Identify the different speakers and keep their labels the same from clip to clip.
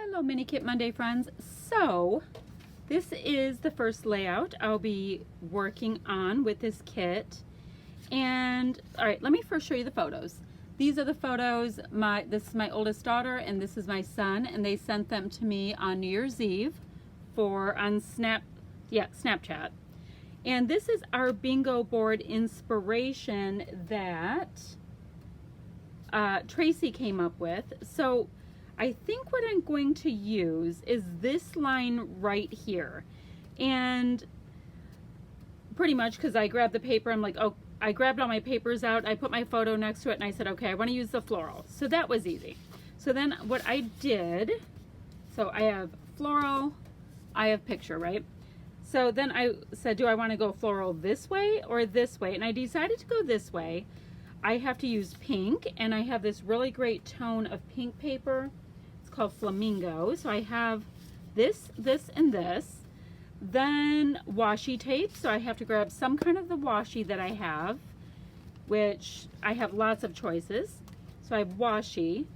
Speaker 1: Hello Mini Kit Monday friends. So this is the first layout I'll be working on with this kit. And all right, let me first show you the photos. These are the photos. This is my oldest daughter and this is my son, and they sent them to me on New Year's Eve on Snapchat. And this is our bingo board inspiration that Tracy came up with. So I think what I'm going to use is this line right here. And pretty much because I grabbed the paper, I'm like, oh, I grabbed all my papers out, I put my photo next to it, and I said, okay, I want to use the floral. So that was easy. So then what I did, so I have floral, I have picture, right? So then I said, do I want to go floral this way or this way? And I decided to go this way. I have to use pink, and I have this really great tone of pink paper. It's called Flamingo. So I have this, and this. Then washi tape. So I have to grab some kind of the washi that I have, which I have lots of choices. So I have washi.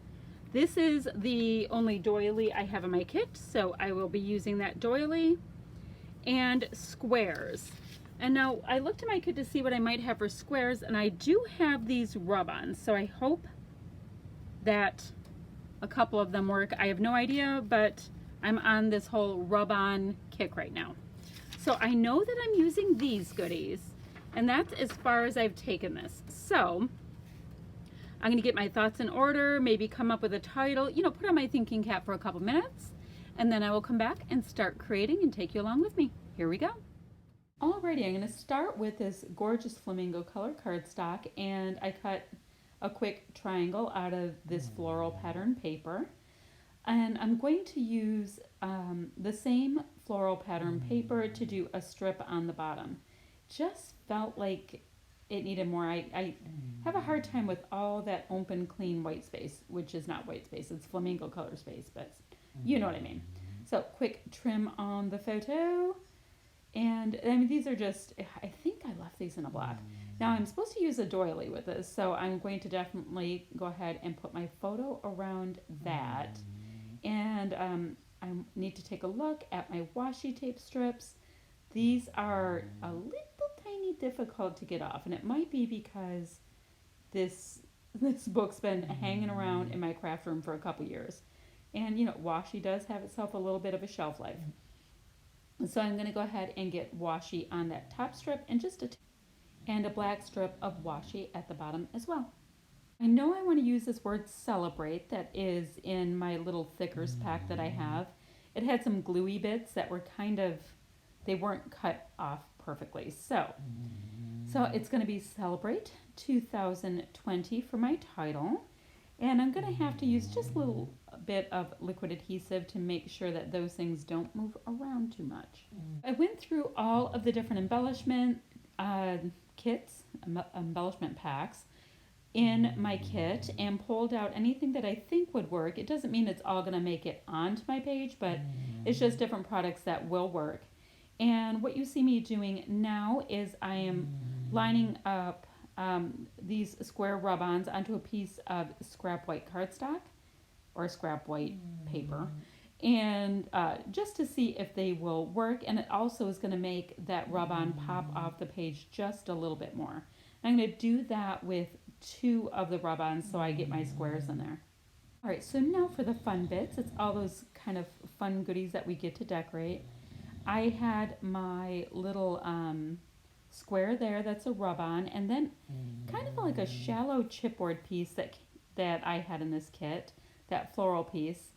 Speaker 1: This is the only doily I have in my kit, so I will be using that doily. And squares. And now I looked at my kit to see what I might have for squares, and I do have these rub-ons, so I hope that a couple of them work. I have no idea, but I'm on this whole rub-on kick right now. So I know that I'm using these goodies, and that's as far as I've taken this. So I'm gonna get my thoughts in order, maybe come up with a title, put on my thinking cap for a couple minutes, and then I will come back and start creating and take you along with me. Here we go. Alrighty, I'm going to start with this gorgeous flamingo color cardstock, and I cut a quick triangle out of this floral pattern paper. And I'm going to use the same floral pattern paper to do a strip on the bottom. Just felt like it needed more. I have a hard time with all that open, clean white space, which is not white space, it's flamingo color space, but you know what I mean. So quick trim on the photo. And I mean, these are just, I think I left these in a black. Now I'm supposed to use a doily with this, so I'm going to definitely go ahead and put my photo around that. And I need to take a look at my washi tape strips. These are a little tiny difficult to get off, and it might be because this book's been hanging around in my craft room for a couple years. And washi does have itself a little bit of a shelf life. So I'm going to go ahead and get washi on that top strip and and a black strip of washi at the bottom as well. I know I want to use this word celebrate that is in my little thickers pack that I have. It had some gluey bits that were they weren't cut off perfectly. So it's going to be Celebrate 2020 for my title. And I'm going to have to use just a little bit of liquid adhesive to make sure that those things don't move around too much. I went through all of the different embellishment kits, embellishment packs in my kit and pulled out anything that I think would work. It doesn't mean it's all going to make it onto my page, but it's just different products that will work. And what you see me doing now is I am lining up these square rub-ons onto a piece of scrap white cardstock or scrap white paper, and just to see if they will work. And it also is going to make that rub-on pop off the page just a little bit more. I'm going to do that with 2 of the rub-ons so I get my squares in there. Alright, so now for the fun bits. It's all those kind of fun goodies that we get to decorate. I had my little square there that's a rub-on, and then kind of like a shallow chipboard piece that I had in this kit, that floral piece.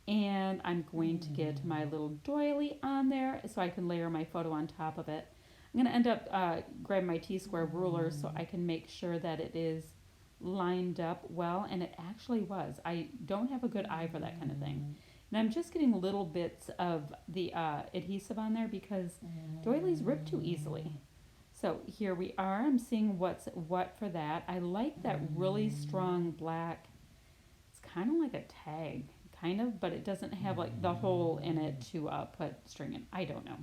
Speaker 1: And I'm going to get my little doily on there so I can layer my photo on top of it. I'm going to end up grabbing my T-square ruler so I can make sure that it is lined up well, and it actually was. I don't have a good eye for that kind of thing. And I'm just getting little bits of the adhesive on there because doilies rip too easily. So here we are. I'm seeing what's what for that. I like that really strong black. It's kind of like a tag, but it doesn't have like the hole in it to put string in. I don't know.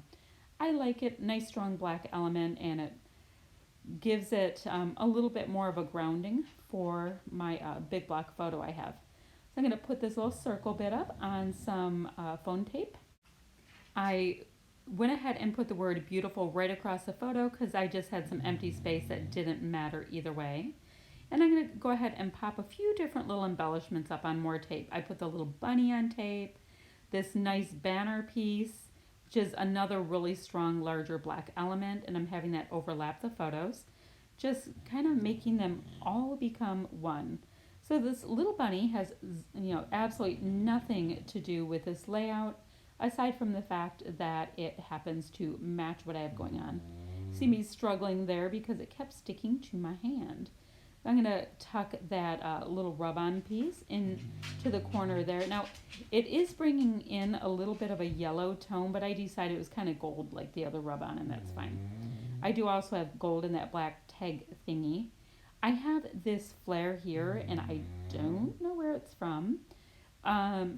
Speaker 1: I like it. Nice strong black element, and it gives it a little bit more of a grounding for my big block photo I have. I'm going to put this little circle bit up on some phone tape. I went ahead and put the word beautiful right across the photo because I just had some empty space that didn't matter either way. And I'm going to go ahead and pop a few different little embellishments up on more tape. I put the little bunny on tape, this nice banner piece, which is another really strong, larger black element, and I'm having that overlap the photos, just kind of making them all become one. So this little bunny has, absolutely nothing to do with this layout, aside from the fact that it happens to match what I have going on. See me struggling there because it kept sticking to my hand. I'm going to tuck that little rub-on piece into the corner there. Now, it is bringing in a little bit of a yellow tone, but I decided it was kind of gold like the other rub-on, and that's fine. I do also have gold in that black tag thingy. I have this flare here, and I don't know where it's from. I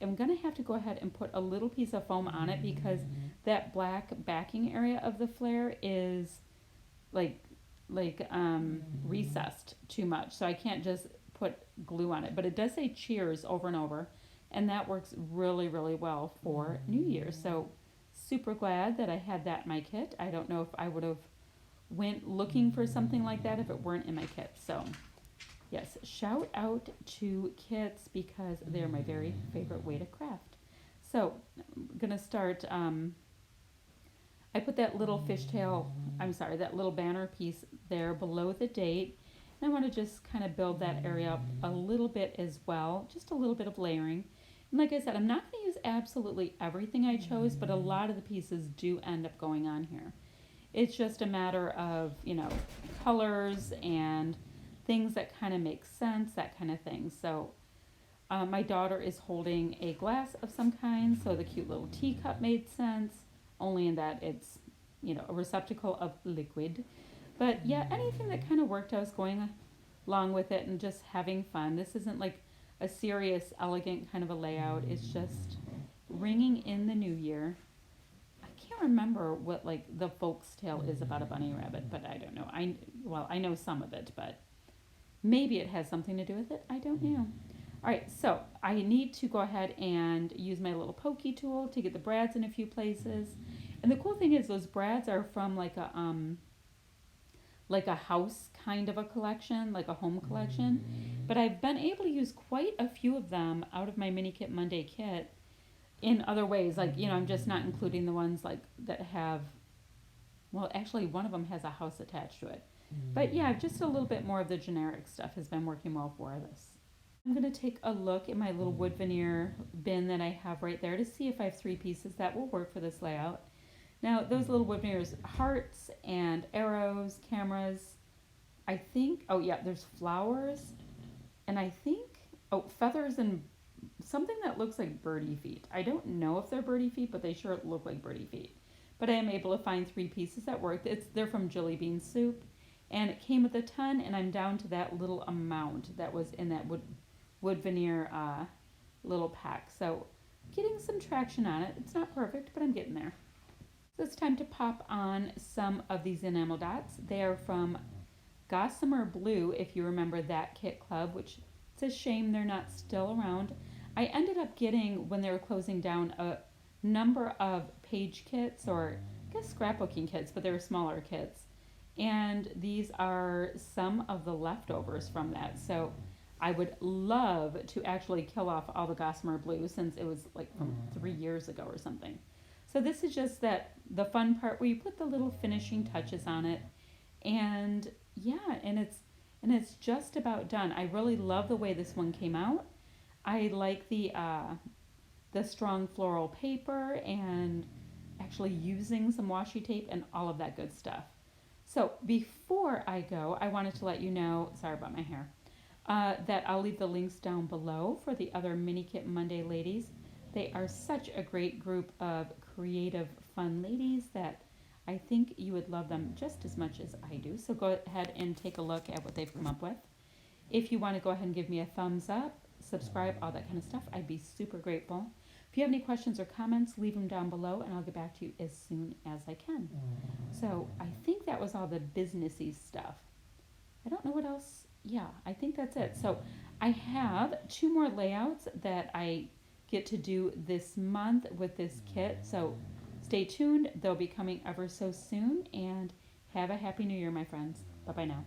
Speaker 1: am going to have to go ahead and put a little piece of foam on it because that black backing area of the flare is like recessed too much, so I can't just put glue on it. But it does say cheers over and over, and that works really, really well for New Year's. So super glad that I had that in my kit. I don't know if I would have went looking for something like that if it weren't in my kit. So yes, shout out to kits because they're my very favorite way to craft. So I'm gonna start. I put that little that little banner piece there below the date. And I want to just kind of build that area up a little bit as well, just a little bit of layering. And like I said, I'm not going to use absolutely everything I chose, but a lot of the pieces do end up going on here. It's just a matter of, colors and things that kind of make sense, that kind of thing. So my daughter is holding a glass of some kind, so the cute little teacup made sense, only in that it's, a receptacle of liquid. But yeah, anything that kind of worked, I was going along with it and just having fun. This isn't like a serious, elegant kind of a layout. It's just ringing in the new year. I can't remember what like the folk's tale is about a bunny rabbit, but I don't know. I know some of it, but maybe it has something to do with it. I don't know. All right, so I need to go ahead and use my little pokey tool to get the brads in a few places. And the cool thing is those brads are from like a house kind of a collection, like a home collection. But I've been able to use quite a few of them out of my Mini Kit Monday kit in other ways. Like, I'm just not including the ones like that have, well, actually one of them has a house attached to it. But yeah, just a little bit more of the generic stuff has been working well for this. I'm going to take a look at my little wood veneer bin that I have right there to see if I have 3 pieces that will work for this layout. Now, those little wood veneers, hearts and arrows, cameras, I think, oh yeah, there's flowers, and I think, feathers and something that looks like birdie feet. I don't know if they're birdie feet, but they sure look like birdie feet. But I am able to find 3 pieces that work. They're from Jilly Bean Soup, and it came with a ton, and I'm down to that little amount that was in that wood veneer little pack. So getting some traction on it. It's not perfect, but I'm getting there. So it's time to pop on some of these enamel dots. They are from Gossamer Blue, if you remember that kit club, which it's a shame they're not still around. I ended up getting, when they were closing down, a number of page kits, or I guess scrapbooking kits, but they were smaller kits. And these are some of the leftovers from that. So I would love to actually kill off all the Gossamer Blue since it was like from 3 years ago or something. So this is just the fun part where you put the little finishing touches on it, and yeah, and it's just about done. I really love the way this one came out. I like the strong floral paper and actually using some washi tape and all of that good stuff. So before I go, I wanted to let you know, sorry about my hair, that I'll leave the links down below for the other Mini Kit Monday ladies. They are such a great group of creative, fun ladies that I think you would love them just as much as I do. So go ahead and take a look at what they've come up with. If you want to go ahead and give me a thumbs up, subscribe, all that kind of stuff, I'd be super grateful. If you have any questions or comments, leave them down below and I'll get back to you as soon as I can. So I think that was all the businessy stuff. I don't know what else. Yeah, I think that's it. So I have 2 more layouts that I get to do this month with this kit, so stay tuned. They'll be coming ever so soon, and have a happy new year, my friends. Bye bye now.